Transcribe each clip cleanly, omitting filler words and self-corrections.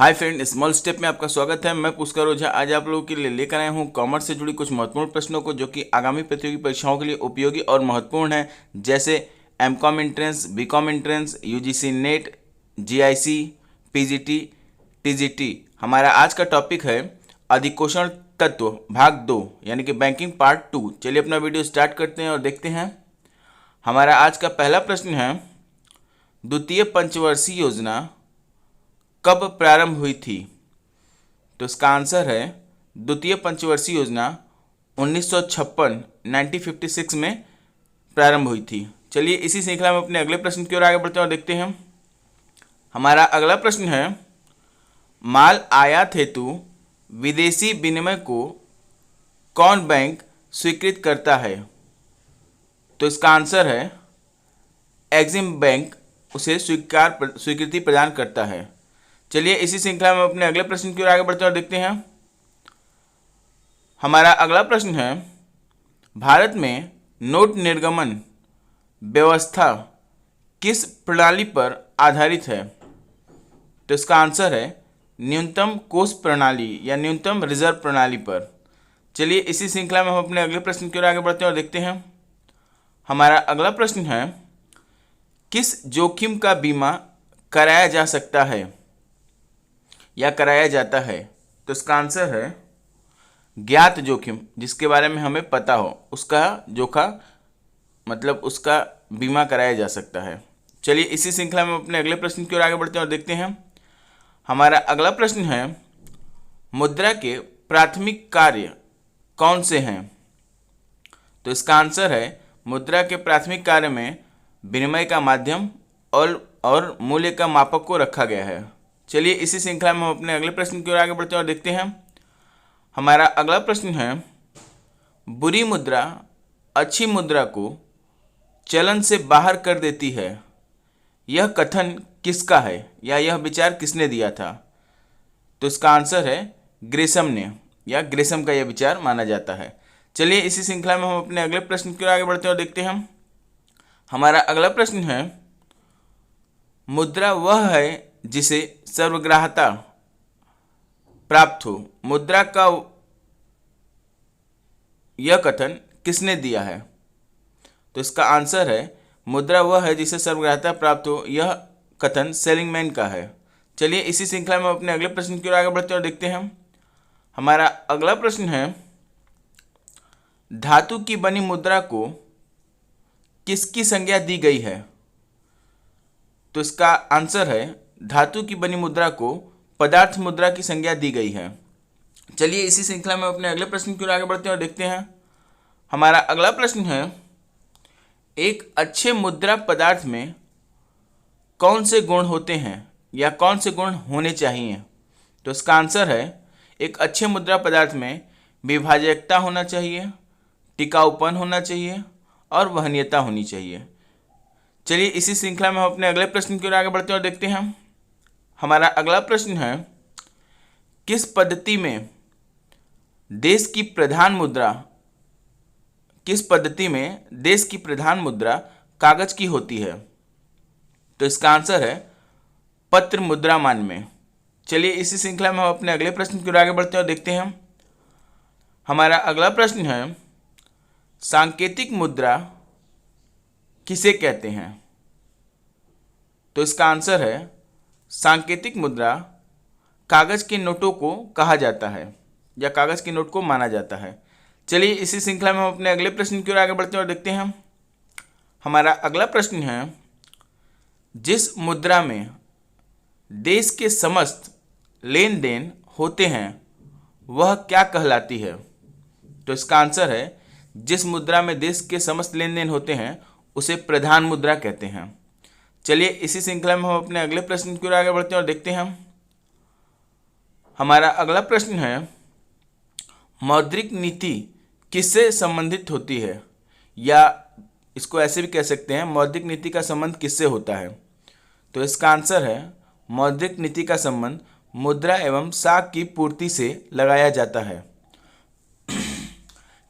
Hi friend, small step में आपका स्वागत है। मैं पुष्कर ओझा आज आप लोगों के लिए लेकर आया हूं कॉमर्स से जुड़ी कुछ महत्वपूर्ण प्रश्नों को जो कि आगामी प्रतियोगी परीक्षाओं के लिए उपयोगी और महत्वपूर्ण है, जैसे M Com entrance, B Com entrance, UGC NET, GIC, PGT, TGT. हमारा आज का टॉपिक है अधिकोषण तत्व भाग 2 यानी कि बैंकिंग पार्ट 2। चलिए अपना वीडियो स्टार्ट करते हैं और देखते हैं। हमारा आज का पहला प्रश्न है, द्वितीय पंचवर्षीय योजना कब प्रारंभ हुई थी? तो इसका आंसर है द्वितीय पंचवर्षीय योजना 1956 में प्रारंभ हुई थी। चलिए इसी श्रृंखला में अपने अगले प्रश्न की ओर आगे बढ़ते हैं और देखते हैं। हमारा अगला प्रश्न है, माल आयात हेतु विदेशी विनिमय को कौन बैंक स्वीकृत करता है? तो इसका आंसर है एक्सिम बैंक उसे स्वीकृति प्रदान करता है। चलिए इसी श्रृंखला में अपने अगले प्रश्न की ओर आगे बढ़ते हैं और देखते हैं। हमारा अगला प्रश्न है, भारत में नोट निर्गमन व्यवस्था किस प्रणाली पर आधारित है? तो इसका आंसर है न्यूनतम कोष प्रणाली या न्यूनतम रिजर्व प्रणाली पर। चलिए इसी श्रृंखला में हम अपने अगले प्रश्न की ओर आगे बढ़ते हैं और देखते हैं। हमारा अगला प्रश्न है, किस जोखिम का बीमा कराया जा सकता है या कराया जाता है? तो इसका आंसर है ज्ञात जोखिम, जिसके बारे में हमें पता हो उसका उसका बीमा कराया जा सकता है। चलिए इसी श्रृंखला में अपने अगले प्रश्न की ओर आगे बढ़ते हैं और देखते हैं। हमारा अगला प्रश्न है, मुद्रा के प्राथमिक कार्य कौन से हैं? तो इसका आंसर है मुद्रा के प्राथमिक कार्य में विनिमय का माध्यम और मूल्य का मापक को रखा गया है। चलिए इसी श्रृंखला में हम अपने अगले प्रश्न की ओर आगे बढ़ते हैं और देखते हैं। हमारा अगला प्रश्न है, बुरी मुद्रा अच्छी मुद्रा को चलन से बाहर कर देती है, यह कथन किसका है या यह विचार किसने दिया था? तो इसका आंसर है ग्रेसम ने, या ग्रेसम का यह विचार माना जाता है। चलिए इसी श्रृंखला में हम अपने अगले प्रश्न की ओर आगे बढ़ते हैं और देखते हैं। हमारा अगला प्रश्न है, मुद्रा वह है जिसे सर्वग्राह्यता प्राप्त हो, मुद्रा का यह कथन किसने दिया है? तो इसका आंसर है मुद्रा वह है जिसे सर्वग्राह्यता प्राप्त हो, यह कथन सेलिंगमैन का है। चलिए इसी श्रृंखला में अपने अगले प्रश्न की ओर आगे बढ़ते हैं और देखते हैं। हमारा अगला प्रश्न है, धातु की बनी मुद्रा को किसकी संज्ञा दी गई है? तो इसका आंसर है धातु की बनी मुद्रा को पदार्थ मुद्रा की संज्ञा दी गई है। चलिए इसी श्रृंखला में अपने अगले प्रश्न की ओर आगे बढ़ते हैं और देखते हैं। हमारा अगला प्रश्न है, एक अच्छे मुद्रा पदार्थ में कौन से गुण होते हैं या कौन से गुण होने चाहिए? तो इसका आंसर है एक अच्छे मुद्रा पदार्थ में विभाजकता होना चाहिए, टिकाऊपन होना चाहिए और वहनीयता होनी चाहिए। चलिए इसी श्रृंखला में हम अपने अगले प्रश्न की ओर आगे बढ़ते हैं और देखते हैं। हमारा अगला प्रश्न है, किस पद्धति में देश की प्रधान मुद्रा कागज की होती है? तो इसका आंसर है पत्र मुद्रामान में। चलिए इसी श्रृंखला में हम अपने अगले प्रश्न की ओर आगे बढ़ते हैं और देखते हैं। हमारा अगला प्रश्न है, सांकेतिक मुद्रा किसे कहते हैं? तो इसका आंसर है सांकेतिक मुद्रा कागज के नोटों को कहा जाता है या कागज के नोट को माना जाता है। चलिए इसी श्रृंखला में हम अपने अगले प्रश्न की ओर आगे बढ़ते हैं और देखते हैं। हमारा अगला प्रश्न है, जिस मुद्रा में देश के समस्त लेन देन होते हैं वह क्या कहलाती है? तो इसका आंसर है जिस मुद्रा में देश के समस्त लेन देन होते हैं उसे प्रधान मुद्रा कहते हैं। चलिए इसी श्रृंखला में हम अपने अगले प्रश्न की ओर आगे बढ़ते हैं और देखते हैं। हमारा अगला प्रश्न है, मौद्रिक नीति किससे संबंधित होती है, या इसको ऐसे भी कह सकते हैं मौद्रिक नीति का संबंध किससे होता है? तो इसका आंसर है मौद्रिक नीति का संबंध मुद्रा एवं साख की पूर्ति से लगाया जाता है।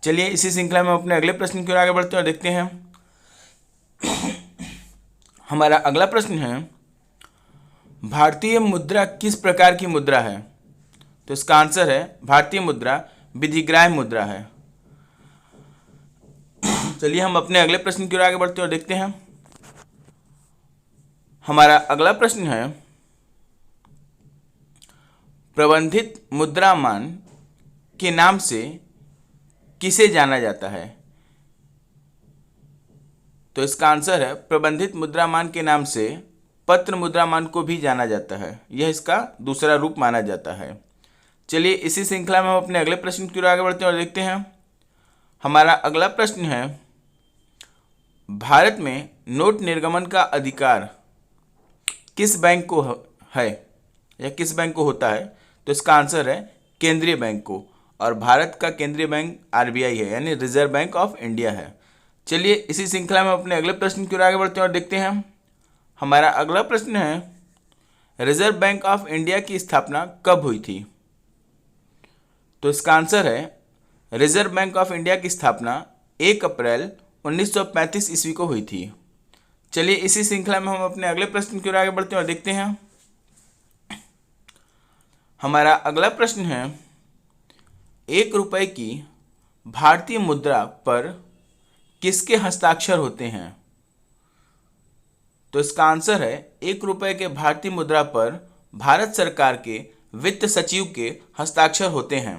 चलिए इसी श्रृंखला में अपने अगले प्रश्न की ओर आगे बढ़ते हैं और देखते हैं। हमारा अगला प्रश्न है, भारतीय मुद्रा किस प्रकार की मुद्रा है? तो इसका आंसर है भारतीय मुद्रा विधिग्राह्य मुद्रा है। चलिए हम अपने अगले प्रश्न की ओर आगे बढ़ते हैं और देखते हैं। हमारा अगला प्रश्न है, प्रबंधित मुद्रामान के नाम से किसे जाना जाता है? तो इसका आंसर है प्रबंधित मुद्रामान के नाम से पत्र मुद्रामान को भी जाना जाता है। यह इसका दूसरा रूप माना जाता है। चलिए इसी श्रृंखला में हम अपने अगले प्रश्न की ओर आगे बढ़ते हैं और देखते हैं। हमारा अगला प्रश्न है, भारत में नोट निर्गमन का अधिकार किस बैंक को है या किस बैंक को होता है? तो इसका आंसर है केंद्रीय बैंक को, और भारत का केंद्रीय बैंक आरबीआई है, यानी रिजर्व बैंक ऑफ इंडिया है। चलिए इसी श्रृंखला में अपने अगले प्रश्न की ओर आगे बढ़ते हैं और देखते हैं। हमारा अगला प्रश्न है, रिजर्व बैंक ऑफ इंडिया की स्थापना कब हुई थी? तो इसका आंसर है रिजर्व बैंक ऑफ इंडिया की स्थापना 1 अप्रैल 1935 ईस्वी को हुई थी। चलिए इसी श्रृंखला में हम अपने अगले प्रश्न की ओर आगे बढ़ते हैं और देखते हैं। हमारा अगला प्रश्न है, 1 रुपए की भारतीय मुद्रा पर किसके हस्ताक्षर होते हैं? तो इसका आंसर है 1 रुपए के भारतीय मुद्रा पर भारत सरकार के वित्त सचिव के हस्ताक्षर होते हैं।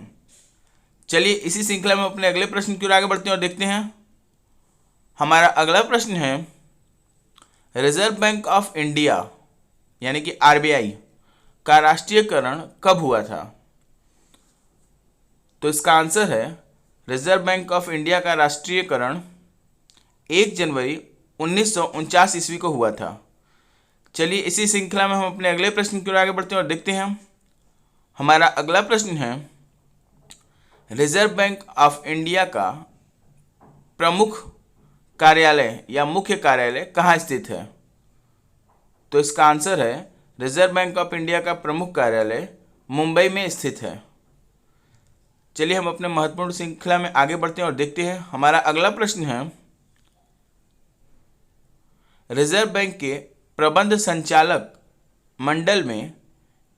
चलिए इसी श्रृंखला में अपने अगले प्रश्न की ओर आगे बढ़ते हैं और देखते हैं। हमारा अगला प्रश्न है, रिजर्व बैंक ऑफ इंडिया यानी कि आरबीआई का राष्ट्रीयकरण कब हुआ था? तो इसका आंसर है रिजर्व बैंक ऑफ इंडिया का राष्ट्रीयकरण 1 जनवरी 1949 ईस्वी को हुआ था। चलिए इसी श्रृंखला में हम अपने अगले प्रश्न की ओर आगे बढ़ते हैं और देखते हैं। हमारा अगला प्रश्न है, रिजर्व बैंक ऑफ इंडिया का प्रमुख कार्यालय या मुख्य कार्यालय कहाँ स्थित है? तो इसका आंसर है रिजर्व बैंक ऑफ इंडिया का प्रमुख कार्यालय मुंबई में स्थित है। चलिए हम अपने महत्वपूर्ण श्रृंखला में आगे बढ़ते हैं और देखते हैं। हमारा अगला प्रश्न है, रिजर्व बैंक के प्रबंध संचालक मंडल में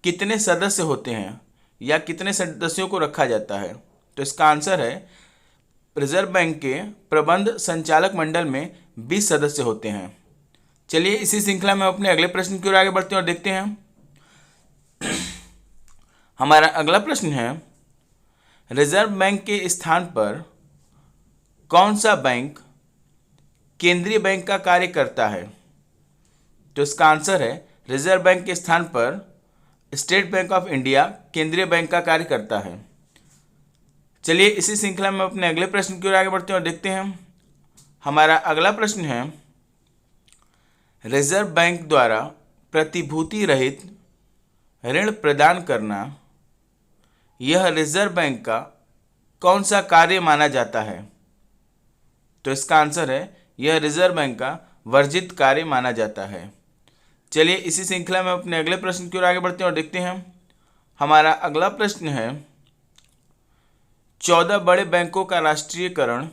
कितने सदस्य होते हैं या कितने सदस्यों को रखा जाता है? तो इसका आंसर है रिजर्व बैंक के प्रबंध संचालक मंडल में 20 सदस्य होते हैं। चलिए इसी श्रृंखला में अपने अगले प्रश्न की ओर आगे बढ़ते हैं और देखते हैं। हमारा अगला प्रश्न है, रिजर्व बैंक के स्थान पर कौन सा बैंक केंद्रीय बैंक का कार्य करता है? तो इसका आंसर है रिजर्व बैंक के स्थान पर स्टेट बैंक ऑफ इंडिया केंद्रीय बैंक का कार्य करता है। चलिए इसी श्रृंखला में अपने अगले प्रश्न की ओर आगे बढ़ते हैं और देखते हैं। हमारा अगला प्रश्न है, रिजर्व बैंक द्वारा प्रतिभूति रहित ऋण प्रदान करना यह रिजर्व बैंक का कौन सा कार्य माना जाता है? तो इसका आंसर है यह रिजर्व बैंक का वर्जित कार्य माना जाता है। चलिए इसी श्रृंखला में अपने अगले प्रश्न की ओर आगे बढ़ते हैं और देखते हैं। हमारा अगला प्रश्न है, 14 बड़े बैंकों का राष्ट्रीयकरण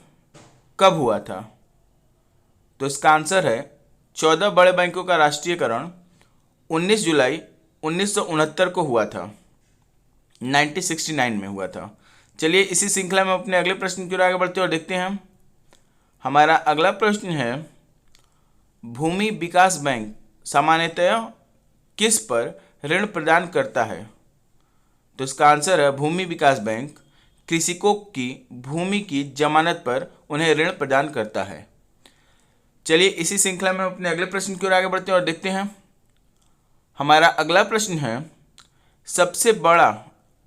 कब हुआ था? तो इसका आंसर है 14 बड़े बैंकों का राष्ट्रीयकरण 19 जुलाई 1969 को हुआ था, 1969 में हुआ था। चलिए इसी श्रृंखला में अपने अगले प्रश्न की ओर आगे बढ़ते हैं और देखते हैं। हमारा अगला प्रश्न है, भूमि विकास बैंक सामान्यतः किस पर ऋण प्रदान करता है? तो इसका आंसर है भूमि विकास बैंक कृषकों की भूमि की जमानत पर उन्हें ऋण प्रदान करता है। चलिए इसी श्रृंखला में अपने अगले प्रश्न की ओर आगे बढ़ते हैं और देखते हैं। हमारा अगला प्रश्न है, सबसे बड़ा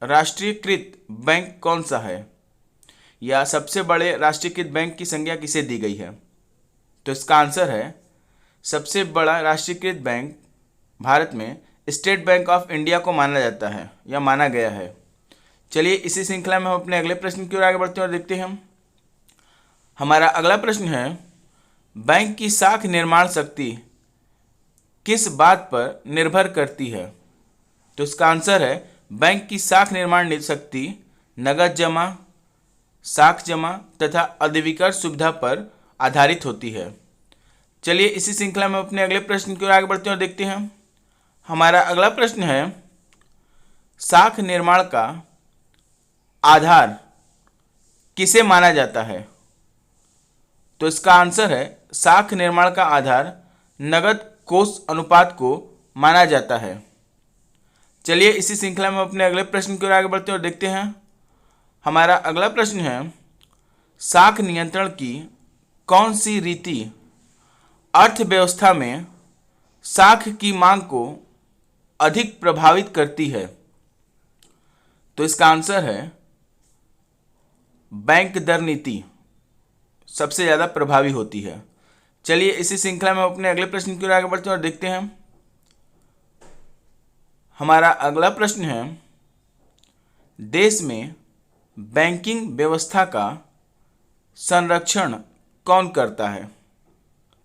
राष्ट्रीयकृत बैंक कौन सा है या सबसे बड़े राष्ट्रीयकृत बैंक की संज्ञा किसे दी गई है? तो इसका आंसर है सबसे बड़ा राष्ट्रीयकृत बैंक भारत में स्टेट बैंक ऑफ इंडिया को माना जाता है या माना गया है। चलिए इसी श्रृंखला में हम अपने अगले प्रश्न की ओर आगे बढ़ते हैं और देखते हैं। हमारा अगला प्रश्न है, बैंक की साख निर्माण शक्ति किस बात पर निर्भर करती है? तो इसका आंसर है बैंक की साख निर्माण शक्ति नगद जमा, साख जमा तथा अधिविकर्ण सुविधा पर आधारित होती है। चलिए इसी श्रृंखला में अपने अगले प्रश्न की ओर आगे बढ़ते हैं और देखते हैं। हमारा अगला प्रश्न है, साख निर्माण का आधार किसे माना जाता है? तो इसका आंसर है, साख निर्माण का आधार नगद कोष अनुपात को माना जाता है। चलिए इसी श्रृंखला में अपने अगले प्रश्न की ओर आगे बढ़ते हैं और देखते हैं। हमारा अगला प्रश्न है, साख नियंत्रण की कौन सी रीति अर्थव्यवस्था में साख की मांग को अधिक प्रभावित करती है? तो इसका आंसर है, बैंक दर नीति सबसे ज़्यादा प्रभावी होती है। चलिए इसी श्रृंखला में अपने अगले प्रश्न की ओर आगे बढ़ते हैं और देखते हैं। हमारा अगला प्रश्न है, देश में बैंकिंग व्यवस्था का संरक्षण कौन करता है?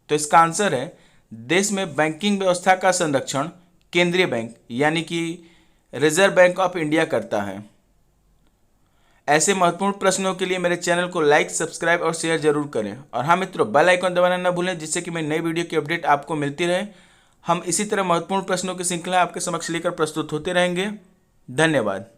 तो इसका आंसर है, देश में बैंकिंग व्यवस्था का संरक्षण केंद्रीय बैंक यानी कि रिजर्व बैंक ऑफ इंडिया करता है। ऐसे महत्वपूर्ण प्रश्नों के लिए मेरे चैनल को लाइक, सब्सक्राइब और शेयर जरूर करें। और हाँ मित्रों, बेल आइकन दबाना न भूलें, जिससे कि मेरी नई वीडियो की अपडेट आपको मिलती रहे। हम इसी तरह महत्वपूर्ण प्रश्नों की श्रृंखला आपके समक्ष लेकर प्रस्तुत होते रहेंगे। धन्यवाद।